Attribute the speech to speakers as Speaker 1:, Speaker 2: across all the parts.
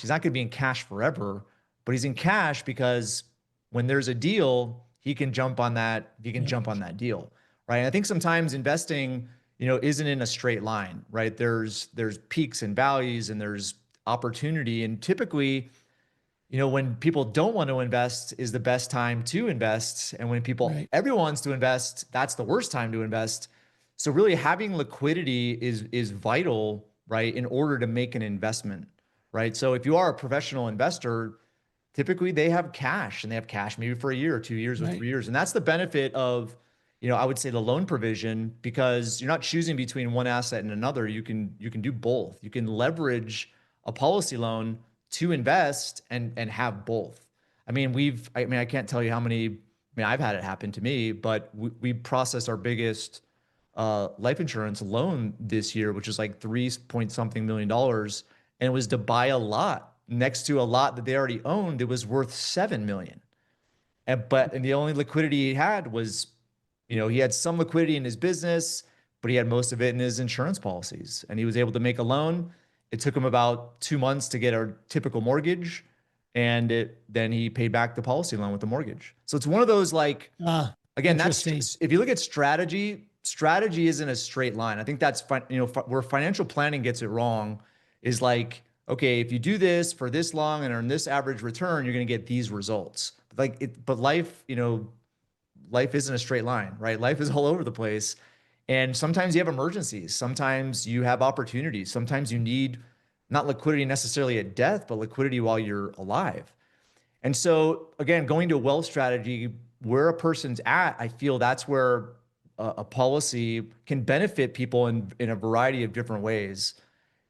Speaker 1: He's not going to be in cash forever, but he's in cash because when there's a deal, he can jump on that. He can jump on that deal, right? And I think sometimes investing, isn't in a straight line, right? There's peaks and valleys, and there's opportunity, and typically, when people don't want to invest is the best time to invest. And when everyone wants to invest, that's the worst time to invest. So really having liquidity is vital, right? In order to make an investment, right? So if you are a professional investor, typically they have cash, and they have cash maybe for a year or 2 years or 3 years. And that's the benefit of, I would say the loan provision, because you're not choosing between one asset and another. You can do both. You can leverage a policy loan to invest and have both. I mean, I can't tell you how many, I've had it happen to me, but we processed our biggest life insurance loan this year, which was like 3 point something million dollars. And it was to buy a lot next to a lot that they already owned. It was worth 7 million. And the only liquidity he had was, he had some liquidity in his business, but he had most of it in his insurance policies. And he was able to make a loan. It took him about 2 months to get a typical mortgage. And then he paid back the policy loan with the mortgage. So it's one of those, like, again, if you look at strategy isn't a straight line. I think that's where financial planning gets it wrong, is like, okay, if you do this for this long and earn this average return, you're going to get these results. But life, life isn't a straight line, right? Life is all over the place. And sometimes you have emergencies. Sometimes you have opportunities. Sometimes you need not liquidity necessarily at death, but liquidity while you're alive. And so again, going to a wealth strategy, where a person's at, I feel that's where a policy can benefit people in a variety of different ways.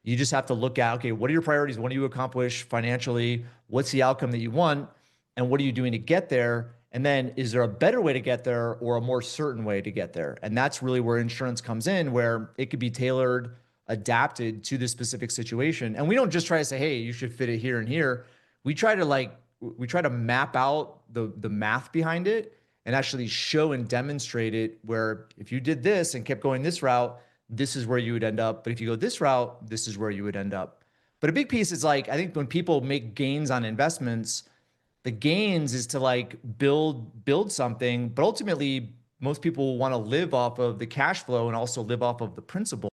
Speaker 1: You just have to look at, okay, what are your priorities? What do you accomplish financially? What's the outcome that you want? And what are you doing to get there? And then is there a better way to get there, or a more certain way to get there? And that's really where insurance comes in, where it could be tailored, adapted to the specific situation. And we don't just try to say, hey, you should fit it here and here. We try to map out the math behind it and actually show and demonstrate it, where if you did this and kept going this route, this is where you would end up. But if you go this route, this is where you would end up. But a big piece is, like, I think when people make gains on investments, the gains is to like build something, but ultimately most people want to live off of the cash flow and also live off of the principal.